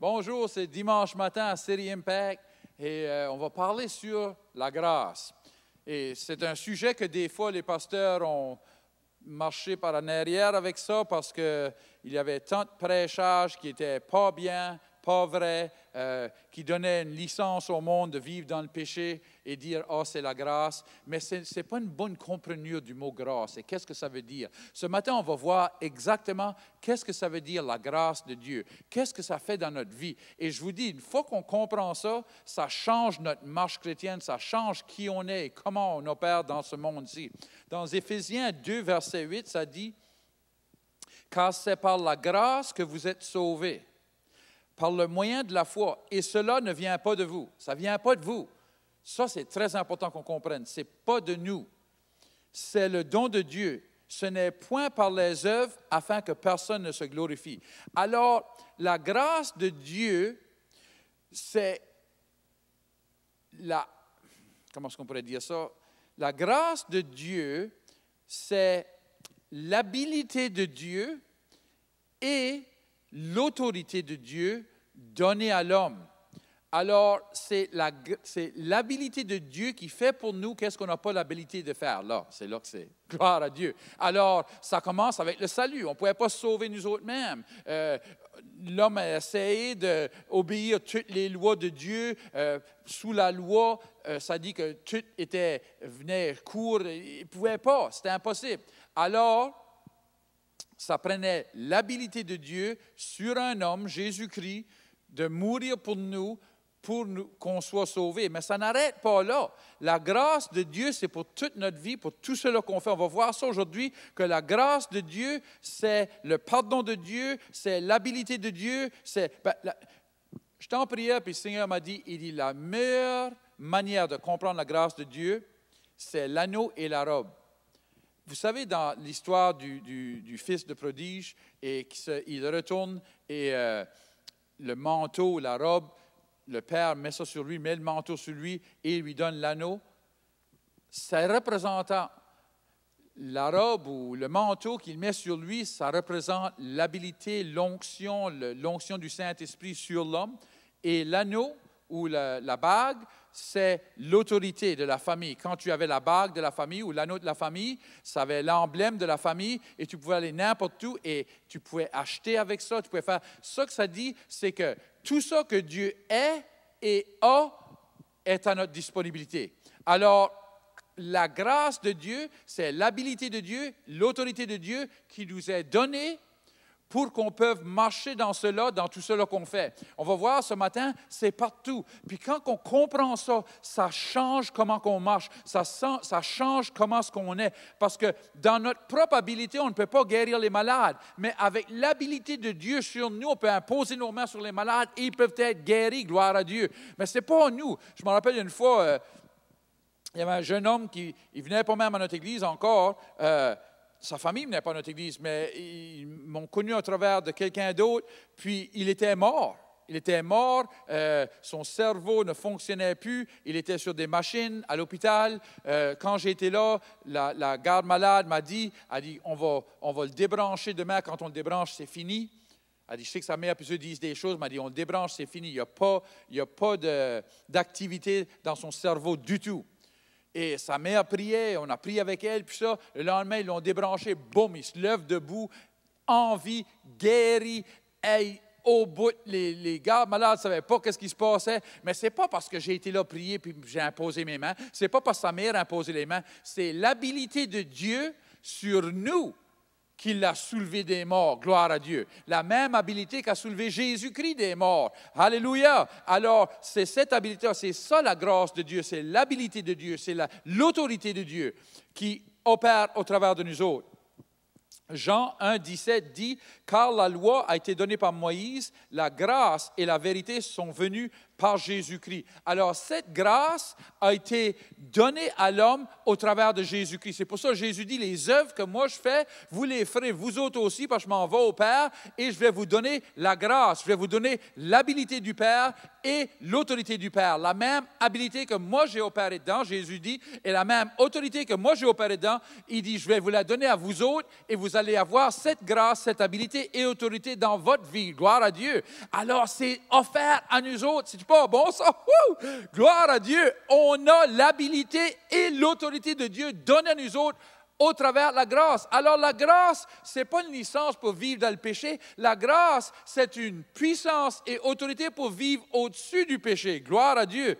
Bonjour, c'est dimanche matin à City Impact et on va parler sur la grâce. Et c'est un sujet que des fois les pasteurs ont marché par en arrière avec ça parce qu'il y avait tant de prêchages qui n'étaient pas bien, pas vrais, qui donnaient une licence au monde de vivre dans le péché et dire « Ah, c'est la grâce ». Mais ce n'est pas une bonne compréhension du mot « grâce » et qu'est-ce que ça veut dire. Ce matin, on va voir exactement qu'est-ce que ça veut dire la grâce de Dieu. Qu'est-ce que ça fait dans notre vie. Et je vous dis, une fois qu'on comprend ça, ça change notre marche chrétienne, ça change qui on est et comment on opère dans ce monde-ci. Dans Éphésiens 2, verset 8, ça dit « Car c'est par la grâce que vous êtes sauvés. » Par le moyen de la foi. Et cela ne vient pas de vous. Ça ne vient pas de vous. Ça, c'est très important qu'on comprenne. Ce n'est pas de nous. C'est le don de Dieu. Ce n'est point par les œuvres afin que personne ne se glorifie. Alors, la grâce de Dieu, c'est la... Comment est-ce qu'on pourrait dire ça? La grâce de Dieu, c'est l'habilité de Dieu et l'autorité de Dieu donnée à l'homme. Alors, c'est l'habilité de Dieu qui fait pour nous qu'est-ce qu'on n'a pas l'habilité de faire. Là, c'est là que c'est. Gloire à Dieu. Alors, ça commence avec le salut. On ne pouvait pas se sauver nous autres mêmes. L'homme a essayé d'obéir à toutes les lois de Dieu. Sous la loi, ça dit que tout venait court. Il ne pouvait pas. C'était impossible. Alors, ça prenait l'habilité de Dieu sur un homme, Jésus-Christ, de mourir pour nous qu'on soit sauvés. Mais ça n'arrête pas là. La grâce de Dieu, c'est pour toute notre vie, pour tout cela qu'on fait. On va voir ça aujourd'hui, que la grâce de Dieu, c'est le pardon de Dieu, c'est l'habilité de Dieu. Je t'en priais, puis le Seigneur m'a dit, il dit, la meilleure manière de comprendre la grâce de Dieu, c'est l'anneau et la robe. Vous savez, dans l'histoire du fils de prodige, et il retourne et le manteau, la robe, le père met ça sur lui, met le manteau sur lui et lui donne l'anneau. Ça représentant la robe ou le manteau qu'il met sur lui, ça représente l'habilité, l'onction du Saint-Esprit sur l'homme. Et l'anneau ou la bague, c'est l'autorité de la famille. Quand tu avais la bague de la famille ou l'anneau de la famille, ça avait l'emblème de la famille et tu pouvais aller n'importe où et tu pouvais acheter avec ça, tu pouvais faire. Ce que ça dit, c'est que tout ça que Dieu est et a est à notre disponibilité. Alors, la grâce de Dieu, c'est l'habilité de Dieu, l'autorité de Dieu qui nous est donnée pour qu'on puisse marcher dans cela, dans tout cela qu'on fait. On va voir ce matin, c'est partout. Puis quand on comprend ça, ça change comment on marche, ça change comment ce qu'on est. Parce que dans notre propre habilité, on ne peut pas guérir les malades. Mais avec l'habilité de Dieu sur nous, on peut imposer nos mains sur les malades et ils peuvent être guéris, gloire à Dieu. Mais ce n'est pas nous. Je me rappelle une fois, il y avait un jeune homme qui venait pas même à notre église encore. Sa famille ne venait pas à notre église, mais ils m'ont connu à travers de quelqu'un d'autre, puis il était mort. Il était mort, son cerveau ne fonctionnait plus, il était sur des machines à l'hôpital. Quand j'étais là, la garde malade m'a dit, on va le débrancher demain, quand on le débranche, c'est fini. Elle dit, je sais que sa mère peut se dire des choses, m'a dit, on le débranche, c'est fini. Il n'y a pas d'activité dans son cerveau du tout. Et sa mère priait, on a prié avec elle, puis ça, le lendemain, ils l'ont débranché, boum, il se lève debout, en vie, guéri, au bout, les gars malades ne savaient pas ce qui se passait, mais ce n'est pas parce que j'ai été là prier puis j'ai imposé mes mains, ce n'est pas parce que sa mère a imposé les mains, c'est l'habilité de Dieu sur nous qui l'a soulevé des morts, gloire à Dieu. La même habilité qu'a soulevé Jésus-Christ des morts. Alléluia! Alors, c'est cette habilité, c'est ça la grâce de Dieu, c'est l'habilité de Dieu, c'est l'autorité de Dieu qui opère au travers de nous autres. Jean 1, 17 dit, « Car la loi a été donnée par Moïse, la grâce et la vérité sont venues par Jésus-Christ. » Alors, cette grâce a été donnée à l'homme au travers de Jésus-Christ. C'est pour ça que Jésus dit, les œuvres que moi je fais, vous les ferez vous autres aussi, parce que je m'en vais au Père et je vais vous donner la grâce, je vais vous donner l'habilité du Père et l'autorité du Père. La même habilité que moi j'ai opéré dedans, Jésus dit, et la même autorité que moi j'ai opéré dedans, il dit, je vais vous la donner à vous autres et vous vous allez avoir cette grâce, cette habilité et autorité dans votre vie. Gloire à Dieu. Alors, c'est offert à nous autres. C'est pas bon ça? Wouh! Gloire à Dieu. On a l'habilité et l'autorité de Dieu donnée à nous autres au travers de la grâce. Alors, la grâce, ce n'est pas une licence pour vivre dans le péché. La grâce, c'est une puissance et autorité pour vivre au-dessus du péché. Gloire à Dieu.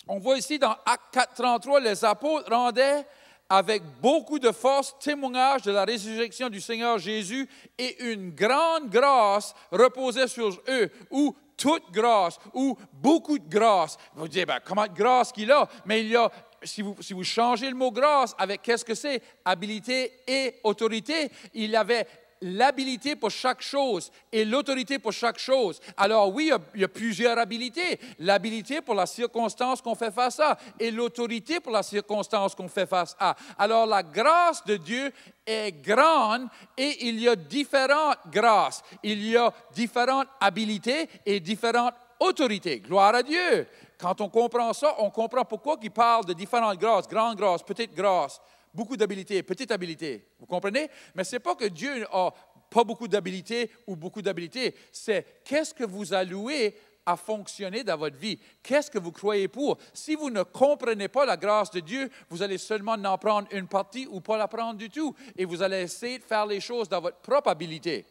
On voit ici dans Actes 4:33, les apôtres rendaient avec beaucoup de force témoignage de la résurrection du Seigneur Jésus et une grande grâce reposait sur eux, ou toute grâce, ou beaucoup de grâce. Vous dites, comment de grâce qu'il a? Mais il y a, si vous changez le mot grâce avec qu'est-ce que c'est? Habilité et autorité. Il avait l'habilité pour chaque chose et l'autorité pour chaque chose. Alors oui, il y a plusieurs habilités. L'habilité pour la circonstance qu'on fait face à et l'autorité pour la circonstance qu'on fait face à. Alors la grâce de Dieu est grande et il y a différentes grâces. Il y a différentes habilités et différentes autorités. Gloire à Dieu. Quand on comprend ça, on comprend pourquoi il parle de différentes grâces, grande grâce, petite grâce. Beaucoup d'habilité, petite habilité. Vous comprenez? Mais ce n'est pas que Dieu n'a pas beaucoup d'habilité ou beaucoup d'habilité. C'est qu'est-ce que vous allouez à fonctionner dans votre vie? Qu'est-ce que vous croyez pour? Si vous ne comprenez pas la grâce de Dieu, vous allez seulement en prendre une partie ou pas la prendre du tout. Et vous allez essayer de faire les choses dans votre propre habilité.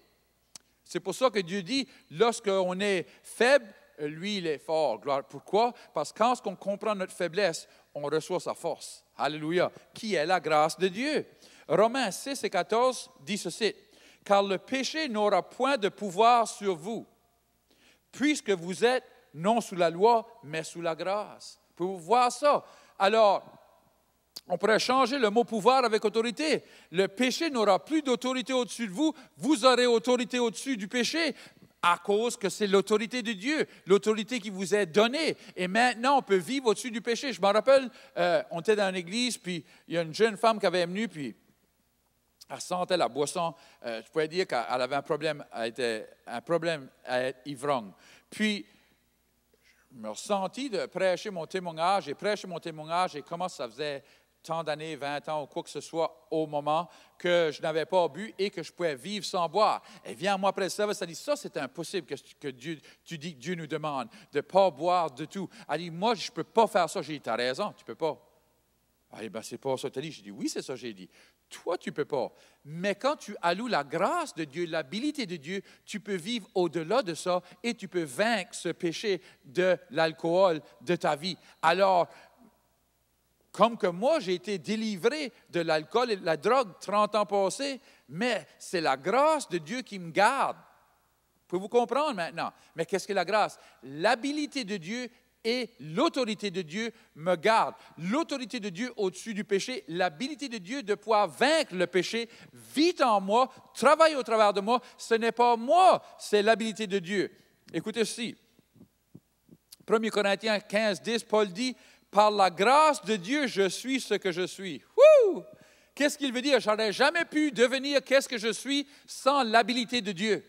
C'est pour ça que Dieu dit, lorsqu'on est faible, lui, il est fort. Pourquoi? Parce que quand on comprend notre faiblesse, on reçoit sa force. Alléluia. Qui est la grâce de Dieu? Romains 6 et 14 dit ceci. Car le péché n'aura point de pouvoir sur vous, puisque vous êtes non sous la loi, mais sous la grâce. Pouvez-vous voir ça? Alors, on pourrait changer le mot pouvoir avec autorité. Le péché n'aura plus d'autorité au-dessus de vous. Vous aurez autorité au-dessus du péché. À cause que c'est l'autorité de Dieu, l'autorité qui vous est donnée. Et maintenant, on peut vivre au-dessus du péché. Je me rappelle, on était dans une église, puis il y a une jeune femme qui avait venu, puis elle sentait la boisson. Je pourrais dire qu'elle avait un problème à être ivrogne. Puis, je me ressentis de prêcher mon témoignage, et comment ça faisait tant d'années, 20 ans ou quoi que ce soit au moment que je n'avais pas bu et que je pouvais vivre sans boire. Et vient à moi après ça, ça dit, ça c'est impossible que Dieu, tu dis que Dieu nous demande de ne pas boire de tout. Elle dit, moi je ne peux pas faire ça. J'ai dit, tu as raison, tu ne peux pas. Elle dit, c'est pas ça que tu as dit. J'ai dit, oui c'est ça j'ai dit. Toi tu ne peux pas. Mais quand tu alloues la grâce de Dieu, l'habilité de Dieu, tu peux vivre au-delà de ça et tu peux vaincre ce péché de l'alcool de ta vie. Alors, comme que moi, j'ai été délivré de l'alcool et de la drogue 30 ans passés, mais c'est la grâce de Dieu qui me garde. Pouvez-vous comprendre maintenant? Mais qu'est-ce que la grâce? L'habilité de Dieu et l'autorité de Dieu me gardent. L'autorité de Dieu au-dessus du péché, l'habilité de Dieu de pouvoir vaincre le péché, vit en moi, travaille au travers de moi. Ce n'est pas moi, c'est l'habilité de Dieu. Écoutez ceci. 1 Corinthiens 15, 10, Paul dit, par la grâce de Dieu, je suis ce que je suis. Wouh! Qu'est-ce qu'il veut dire? Je n'aurais jamais pu devenir qu'est-ce que je suis sans l'habilité de Dieu.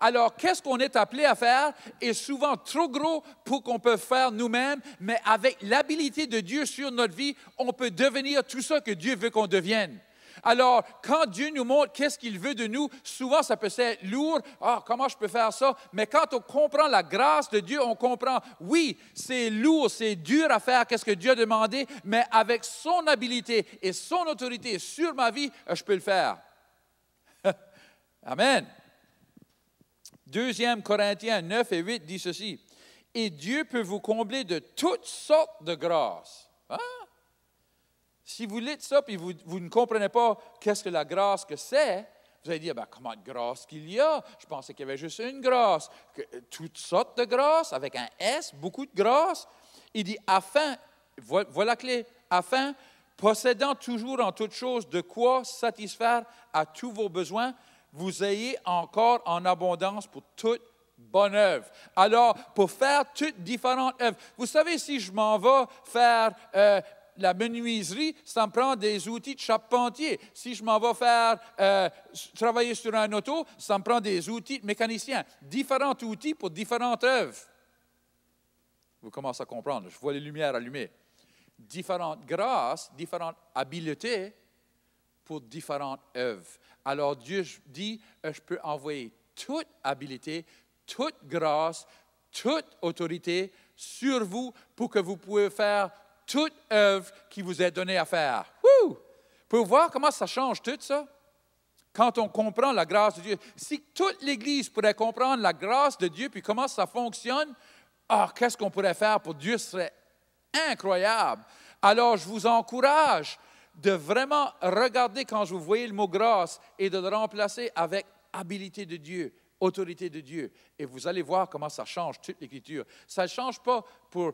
Alors, qu'est-ce qu'on est appelé à faire est souvent trop gros pour qu'on peut faire nous-mêmes, mais avec l'habilité de Dieu sur notre vie, on peut devenir tout ça que Dieu veut qu'on devienne. Alors, quand Dieu nous montre qu'est-ce qu'il veut de nous, souvent ça peut être lourd. Ah, comment je peux faire ça? Mais quand on comprend la grâce de Dieu, on comprend, oui, c'est lourd, c'est dur à faire, qu'est-ce que Dieu a demandé, mais avec son habilité et son autorité sur ma vie, je peux le faire. Amen. 2 Corinthiens 9 et 8 dit ceci. Et Dieu peut vous combler de toutes sortes de grâces. Hein? Si vous lisez ça et vous ne comprenez pas qu'est-ce que la grâce que c'est, vous allez dire, comment de grâce qu'il y a? Je pensais qu'il y avait juste une grâce. Toutes sortes de grâces, avec un S, beaucoup de grâces. Il dit, afin, voilà la clé, afin, possédant toujours en toutes choses de quoi satisfaire à tous vos besoins, vous ayez encore en abondance pour toute bonne œuvre. Alors, pour faire toutes différentes œuvres, vous savez, si je m'en vais faire la menuiserie, ça me prend des outils de charpentier. Si je m'en vais faire travailler sur un auto, ça me prend des outils de mécanicien. Différents outils pour différentes œuvres. Vous commencez à comprendre, je vois les lumières allumées. Différentes grâces, différentes habiletés pour différentes œuvres. Alors Dieu dit, je peux envoyer toute habilité, toute grâce, toute autorité sur vous pour que vous pouvez faire toute œuvre qui vous est donnée à faire. Wouh! Vous voir comment ça change tout ça? Quand on comprend la grâce de Dieu. Si toute l'Église pourrait comprendre la grâce de Dieu puis comment ça fonctionne, qu'est-ce qu'on pourrait faire pour Dieu? Ce serait incroyable. Alors, je vous encourage de vraiment regarder quand vous voyez le mot grâce et de le remplacer avec habilité de Dieu, autorité de Dieu. Et vous allez voir comment ça change toute l'Écriture. Ça ne change pas pour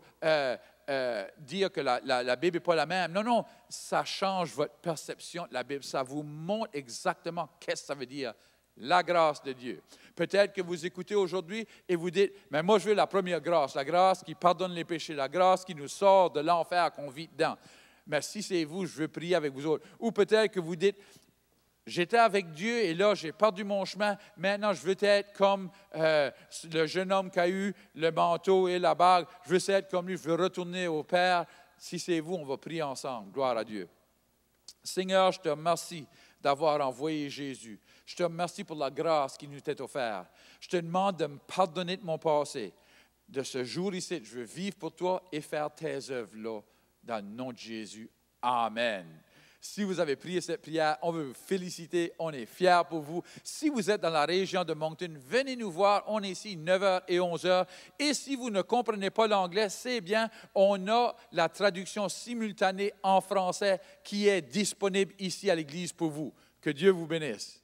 dire que la Bible n'est pas la même. Non, non, ça change votre perception de la Bible. Ça vous montre exactement qu'est-ce que ça veut dire, la grâce de Dieu. Peut-être que vous écoutez aujourd'hui et vous dites, mais moi je veux la première grâce, la grâce qui pardonne les péchés, la grâce qui nous sort de l'enfer qu'on vit dedans. Mais si c'est vous, je veux prier avec vous autres. Ou peut-être que vous dites, j'étais avec Dieu et là, j'ai perdu mon chemin. Maintenant, je veux être comme le jeune homme qui a eu le manteau et la bague. Je veux être comme lui, je veux retourner au Père. Si c'est vous, on va prier ensemble. Gloire à Dieu. Seigneur, je te remercie d'avoir envoyé Jésus. Je te remercie pour la grâce qui nous est offerte. Je te demande de me pardonner de mon passé. De ce jour ici, je veux vivre pour toi et faire tes œuvres là, dans le nom de Jésus. Amen. Si vous avez prié cette prière, on veut vous féliciter, on est fiers pour vous. Si vous êtes dans la région de Moncton, venez nous voir, on est ici 9h et 11h. Et si vous ne comprenez pas l'anglais, c'est bien, on a la traduction simultanée en français qui est disponible ici à l'Église pour vous. Que Dieu vous bénisse.